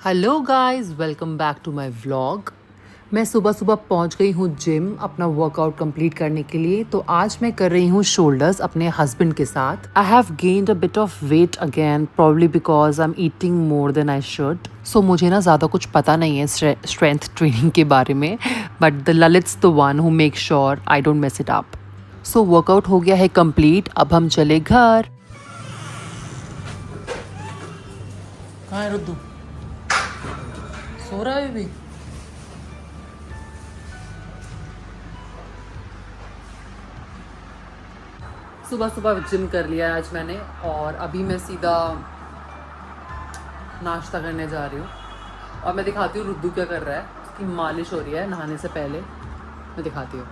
Hello guys, welcome back to my vlog. मैं सुबह सुबह पहुंच गई हूं जिम अपना वर्कआउट कंप्लीट करने के लिए। तो आज मैं कर रही हूं शोल्डर्स अपने हस्बैंड के साथ। I have gained a bit of weight again, probably because I am eating more than I should. So मुझे ना ज़्यादा कुछ पता नहीं है स्ट्रेंथ ट्रेनिंग के बारे में, but the Lalit's the one who make sure I don't miss it up. So workout हो गया है कंप्लीट, अब हम चले घर। कहाँ है रुद्दू? सो रहा है अभी? सुबह सुबह जिम कर लिया है आज मैंने, और अभी मैं सीधा नाश्ता करने जा रही हूँ। और मैं दिखाती हूँ रुद्दू क्या कर रहा है। उसकी मालिश हो रही है नहाने से पहले, मैं दिखाती हूँ।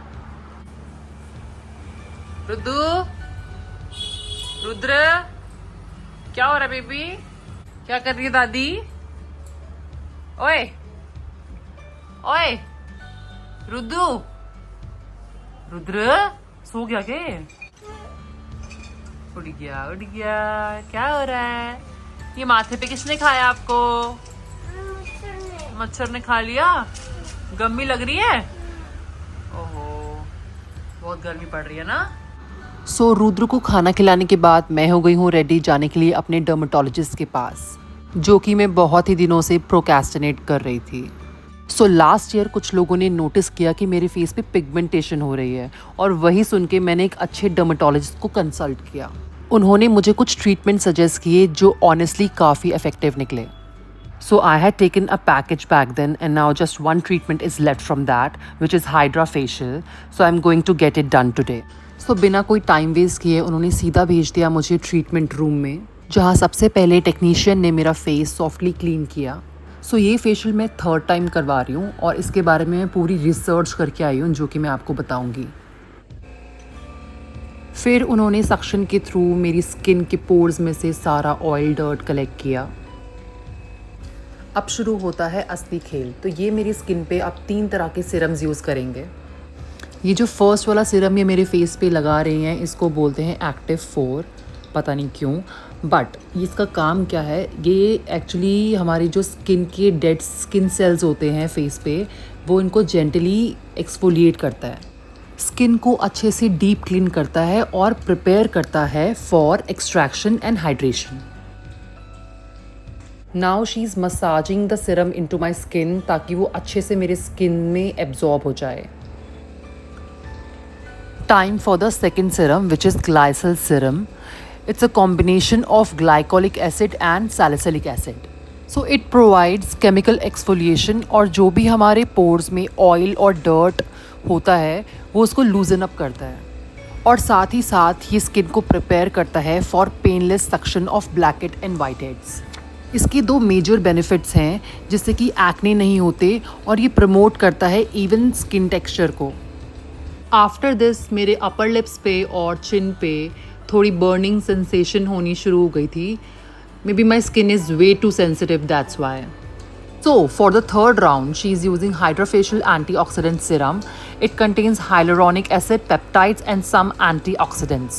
रुद्दू, रुद्र, क्या हो रहा है बेबी? क्या कर रही है दादी? ओए ओए रुद्दू, रुद्र, सो गया क्या? उड़ गया उड़ गया। क्या हो रहा है? ये माथे पे किसने खाया आपको? मच्छर ने खा लिया। गम्मी लग रही है? ओहो, बहुत गर्मी पड़ रही है ना। सो रुद्र को खाना खिलाने के बाद मैं हो गई हूँ रेडी जाने के लिए अपने डर्मेटोलॉजिस्ट के पास, जो कि मैं बहुत ही दिनों से प्रोक्रेस्टिनेट कर रही थी। सो लास्ट ईयर कुछ लोगों ने नोटिस किया कि मेरे फेस पे पिगमेंटेशन हो रही है, और वही सुन के मैंने एक अच्छे डर्मेटोलॉजिस्ट को कंसल्ट किया। उन्होंने मुझे कुछ ट्रीटमेंट सजेस्ट किए जो ऑनेस्टली काफ़ी इफेक्टिव निकले। So I had taken a package back then, and now just one treatment is left from that, which is Hydra Facial. So I'm going to get it done today. So बिना कोई time waste किए उन्होंने सीधा भेज दिया मुझे treatment room में, जहाँ सबसे पहले टेक्नीशियन ने मेरा फेस सॉफ्टली क्लीन किया। सो ये फेशियल मैं थर्ड टाइम करवा रही हूँ, और इसके बारे में मैं पूरी रिसर्च करके आई हूँ, जो कि मैं आपको बताऊँगी। फिर उन्होंने सक्शन के थ्रू मेरी स्किन के पोर्स में से सारा ऑयल डर्ट कलेक्ट किया। अब शुरू होता है असली खेल। तो ये मेरी स्किन पे अब 3 तरह के सीरम्स यूज़ करेंगे। ये जो फर्स्ट वाला सीरम ये मेरे फेस पे लगा रहे हैं, इसको बोलते हैं एक्टिव 4, पता नहीं क्यों, बट इसका काम क्या है? ये एक्चुअली हमारी जो स्किन के डेड स्किन सेल्स होते हैं फेस पे, वो इनको जेंटली एक्सफोलिएट करता है, स्किन को अच्छे से डीप क्लीन करता है और प्रिपेयर करता है for extraction and hydration. Now she is massaging the Siram into my skin, ताकि वो अच्छे से मेरे स्किन में एब्जॉर्ब हो जाए। Time for the second serum, which is glysal serum. It's a combination of glycolic acid and salicylic acid. So it provides chemical exfoliation, और जो भी हमारे पोर्स में ऑयल और डर्ट होता है वो उसको लूजन अप करता है, और साथ ही साथ ये स्किन को प्रिपेयर करता है for painless suction of black head and white heads. इसके 2 मेजर बेनिफिट्स हैं, जिससे कि एक्ने नहीं होते, और ये प्रमोट करता है इवन स्किन टेक्सचर को। आफ्टर दिस मेरे अपर लिप्स पे और चिन पे थोड़ी बर्निंग सेंसेशन होनी शुरू हो गई थी। Maybe my skin is way too sensitive, that's why. So for the third round, she is using Hydra Facial Antioxidant Serum. It contains hyaluronic acid, peptides and some antioxidants.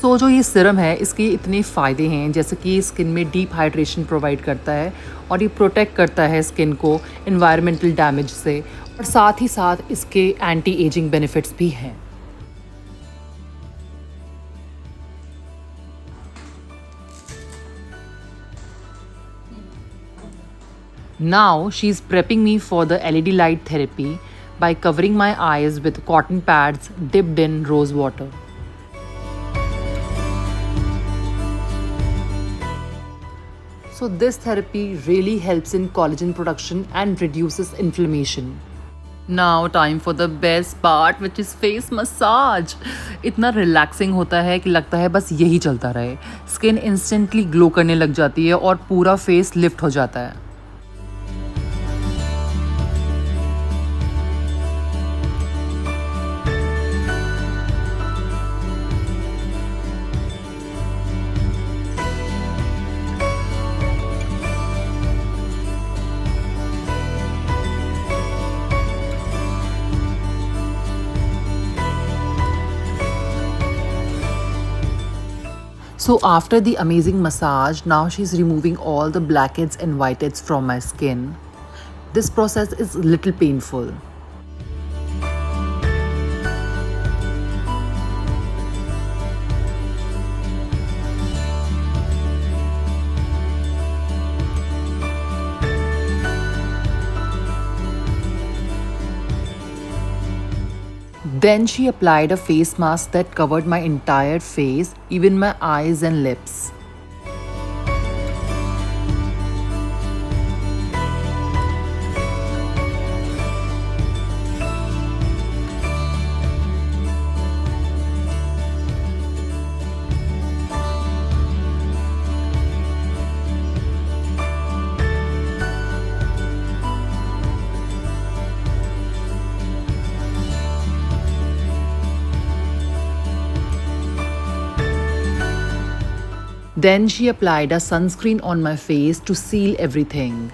So जो ये serum है, इसके इतने फ़ायदे हैं, जैसे कि skin में डीप हाइड्रेशन प्रोवाइड करता है, और ये प्रोटेक्ट करता है स्किन को इन्वायरमेंटल डैमेज से, और साथ ही साथ इसके एंटी एजिंग बेनिफिट्स भी हैं। Now she's prepping me for the LED light therapy by covering my eyes with cotton pads dipped in rose water. So this therapy really helps in collagen production and reduces inflammation. Now time for the best part, which is face massage. इतना relaxing होता है कि लगता है बस यही चलता रहे। स्किन इंस्टेंटली ग्लो करने लग जाती है और पूरा फेस लिफ्ट हो जाता है। So after the amazing massage, now she's removing all the blackheads and whiteheads from my skin. This process is a little painful. Then she applied a face mask that covered my entire face, even my eyes and lips. Then she applied a sunscreen on my face to seal everything.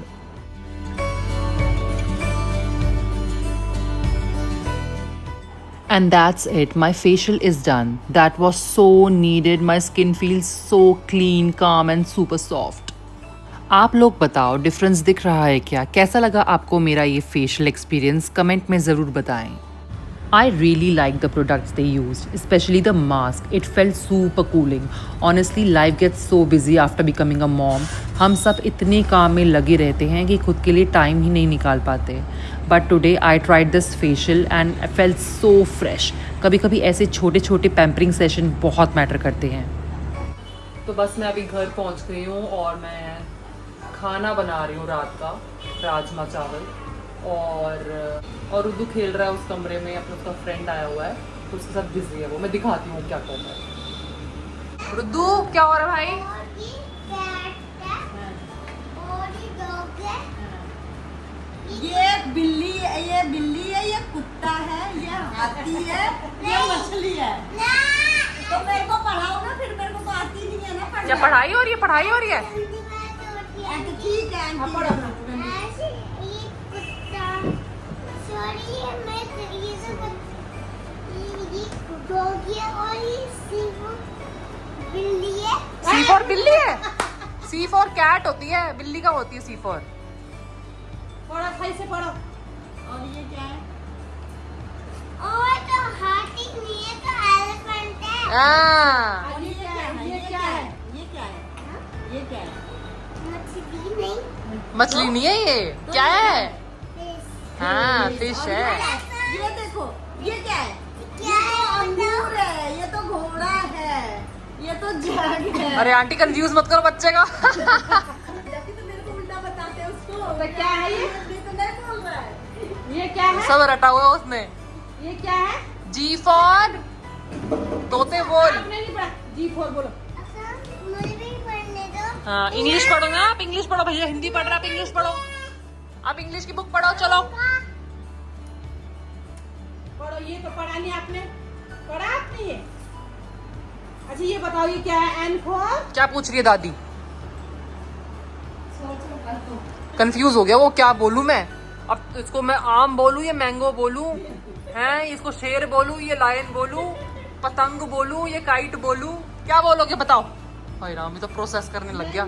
And that's it. My facial is done. That was so needed. My skin feels so clean, calm and super soft. आप लोग बताओ difference दिख रहा है क्या? कैसा लगा आपको मेरा ये फेशियल एक्सपीरियंस? कमेंट में ज़रूर बताएं. I really liked the products they used, especially the mask. It felt super cooling. Honestly, life gets so busy after becoming a mom. हम सब इतने काम में लगे रहते हैं कि खुद के लिए टाइम ही नहीं निकाल पाते. But today I tried this facial and I felt so fresh. कभी कभी ऐसे छोटे छोटे पैम्परिंग सेशन बहुत मैटर करते हैं. तो बस मैं अभी घर पहुंच गई हूँ और मैं खाना बना रही हूँ रात का, राजमा चावल. और उर्दू खेल रहा है उस कमरे में, अपना उसका फ्रेंड आया हुआ है तो उसके साथ बिजी है वो. मैं दिखाती हूँ क्या कर रहा है. उर्दू क्या हो रहा है भाई? ये बिल्ली है, ये बिल्ली है, ये कुत्ता है, ये हाथी है, ये मछली है. तो मेरे को पढ़ाओ ना, फिर मेरे को तो आती नहीं है ना पढ़ना. क्या पढ़ाई हो रही है? पढ़ाई हो रही है. ठीक है हाँ, पढ़ो. सी फॉर बिल्ली है. सी फॉर कैट होती है, बिल्ली का होती है सी फॉर. पढ़ो, सही से पढ़ो. और ये क्या है? तो हाथी नहीं है, तो एलिफेंट है. और ये क्या है? ये क्या है? ये क्या है? ये क्या है? मछली नहीं. मछली नहीं है ये. क्या है? Fish. हाँ, फिश है. ये देखो, ये क्या है? क्या ये तो है? अंगूर है, ये तो घोड़ा है, ये तो जग है. अरे आंटी कंफ्यूज मत करो बच्चे का. जबकि तो मेरे को उल्टा बताते हैं उसको. तो क्या है ये? तो नहीं बोल रहा है. ये क्या है? सब रटा हुआ है उसने. ये क्या है? जी फॉर तोते बोल. आपने नहीं पढ़ा. G4 बोलो. मुझे भी पढ़ने दो. हाँ, इंग्लिश पढ़ो ना आप. इंग्लिश पढ़ो. भैया हिंदी पढ़ रहा है, आप इंग्लिश पढ़ो. आप इंग्लिश की बुक पढ़ो. चलो पढ़ो. ये तो पढ़ा नहीं आपने. पढ़ा आपने ये? अच्छा ये बताओ ये क्या है? N for? क्या पूछ रही है दादी? कंफ्यूज हो गया वो. क्या बोलूं मैं अब इसको? मैं आम बोलूं या मैंगो बोलूं? हैं, इसको शेर बोलूं, ये लायन बोलूं, पतंग बोलूं, ये काइट बोलूं? क्या बोलोगे बताओ? भाई राम, ये तो प्रोसेस करने लग गया.